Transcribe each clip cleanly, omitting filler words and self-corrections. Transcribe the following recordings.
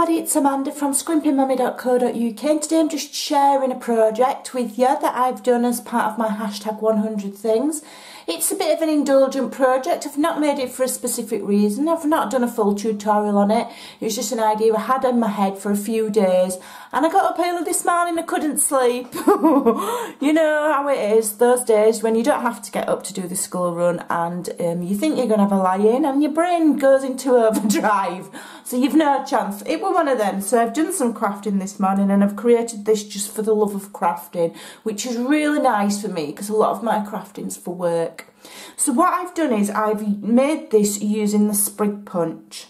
everybody, it's Amanda from Scrimpingmommy.co.uk, and today I'm just sharing a project with you that I've done as part of my #100 things. It's a bit of an indulgent project. I've not made it for a specific reason. I've not done a full tutorial on it. It was just an idea I had in my head for a few days, and I got up early this morning, I couldn't sleep. You know how it is, those days when you don't have to get up to do the school run, and you think you're going to have a lie-in and your brain goes into overdrive, so you've no chance. It was one of them. So I've done some crafting this morning, and I've created this just for the love of crafting, which is really nice for me because a lot of my crafting's for work. So what I've done is I've made this using the sprig punch.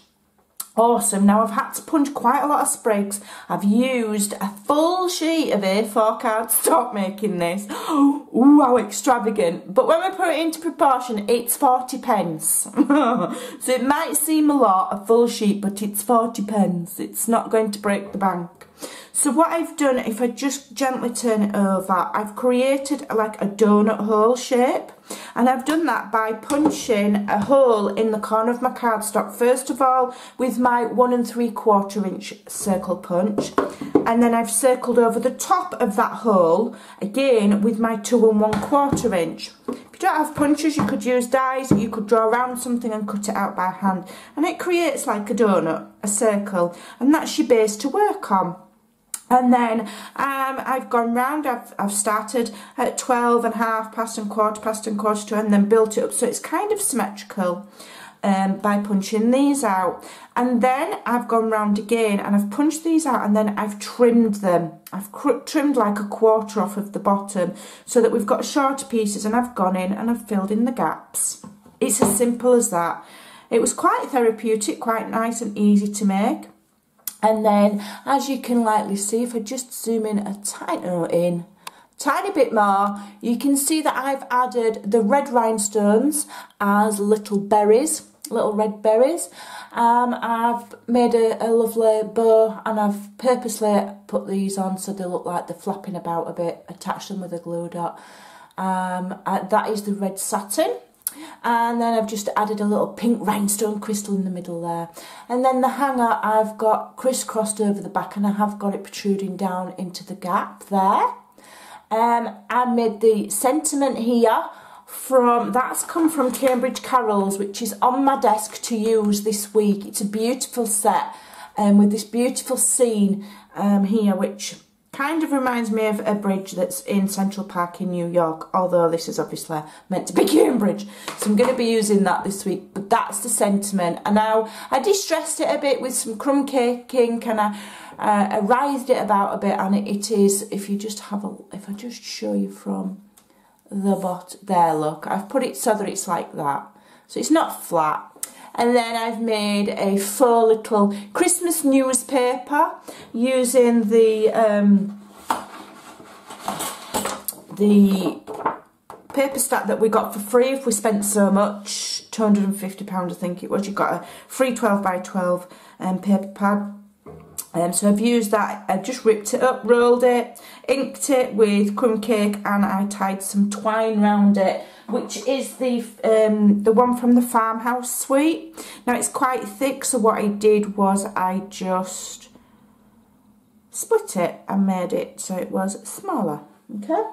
Awesome. Now I've had to punch quite a lot of sprigs. I've used a full sheet of A4 cardstock making this. Ooh, how extravagant. But when we put it into proportion, it's 40p. So it might seem a lot, a full sheet, but it's 40p. It's not going to break the bank. So what I've done, if I just gently turn it over, I've created like a donut hole shape, and I've done that by punching a hole in the corner of my cardstock, first of all with my 1 3/4 inch circle punch, and then I've circled over the top of that hole again with my 2 1/4 inch. If you don't have punches, you could use dies, you could draw around something and cut it out by hand, and it creates like a donut, a circle, and that's your base to work on. And then I've gone round, I've started at 12 and half past and quarter past and quarter to, and then built it up so it's kind of symmetrical by punching these out. And then I've gone round again and I've punched these out, and then I've trimmed them. I've trimmed like a quarter off of the bottom so that we've got shorter pieces, and I've gone in and I've filled in the gaps. It's as simple as that. It was quite therapeutic, quite nice and easy to make. And then, as you can likely see, if I just zoom in a tiny bit more, you can see that I've added the red rhinestones as little berries, little red berries. I've made a lovely bow, and I've purposely put these on so they look like they're flapping about a bit, attached them with a glue dot. That is the red satin. And then I've just added a little pink rhinestone crystal in the middle there. And then the hanger I've got crisscrossed over the back, and I have got it protruding down into the gap there. I made the sentiment here that's come from Cambridge Carols, which is on my desk to use this week. It's a beautiful set with this beautiful scene here, which kind of reminds me of a bridge that's in Central Park in New York, although this is obviously meant to be Cambridge. So I'm going to be using that this week, but that's the sentiment. And now I distressed it a bit with some crumb cake ink, and I writhed it about a bit, and it is, if I just show you from the bottom, there, look, I've put it so that it's like that. So it's not flat. And then I've made a faux little Christmas newspaper using the paper stack that we got for free if we spent so much, £250 I think it was. You got a free 12 by 12 paper pad. So I've used that, I just ripped it up, rolled it, inked it with crumb cake, and I tied some twine round it, which is the one from the Farmhouse Suite. Now it's quite thick, so what I did was I just split it and made it so it was smaller, okay?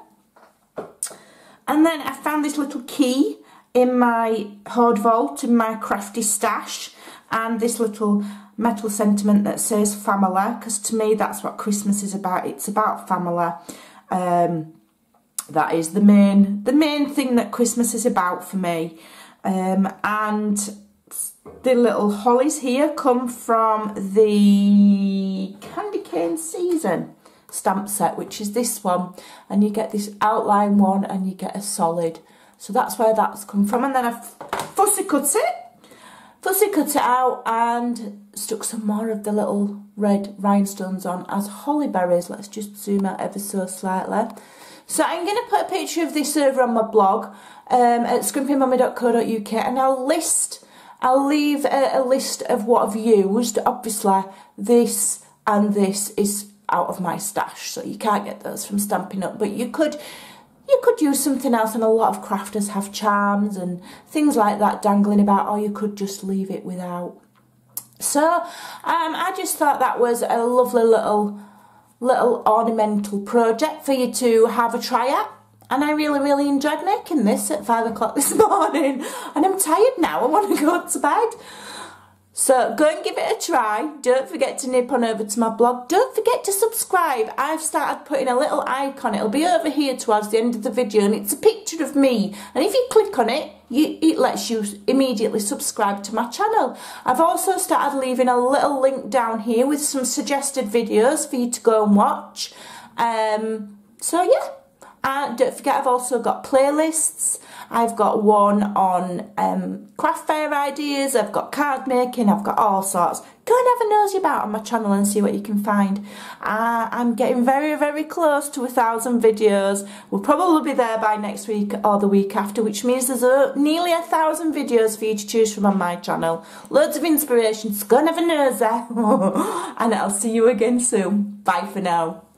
And then I found this little key in my hoard vault, in my crafty stash, and this little metal sentiment that says family, because to me that's what Christmas is about. It's about family. That is the main thing that Christmas is about for me. And the little hollies here come from the Candy Cane Season stamp set, which is this one, and you get this outline one and you get a solid. So that's where that's come from. And then I fussy cut it out and stuck some more of the little red rhinestones on as holly berries. Let's just zoom out ever so slightly. So I'm going to put a picture of this over on my blog at scrimpingmommy.co.uk, and I'll leave a list of what I've used. Obviously this and this is out of my stash, so you can't get those from Stampin' Up, but you could use something else, and a lot of crafters have charms and things like that dangling about, or you could just leave it without. So I just thought that was a lovely little ornamental project for you to have a try at. And I really enjoyed making this at 5 o'clock this morning. And I'm tired now, I want to go to bed. So go and give it a try. Don't forget to nip on over to my blog. Don't forget to subscribe. I've started putting a little icon. It'll be over here towards the end of the video, and it's a picture of me. And if you click on it, it lets you immediately subscribe to my channel. I've also started leaving a little link down here with some suggested videos for you to go and watch. So yeah. Don't forget, I've also got playlists. I've got one on craft fair ideas, I've got card making, I've got all sorts. Go and have a nosy about on my channel and see what you can find. I'm getting very close to 1,000 videos. We'll probably be there by next week or the week after, which means there's nearly 1,000 videos for you to choose from on my channel. Loads of inspiration, so go and have a nosy. And I'll see you again soon. Bye for now.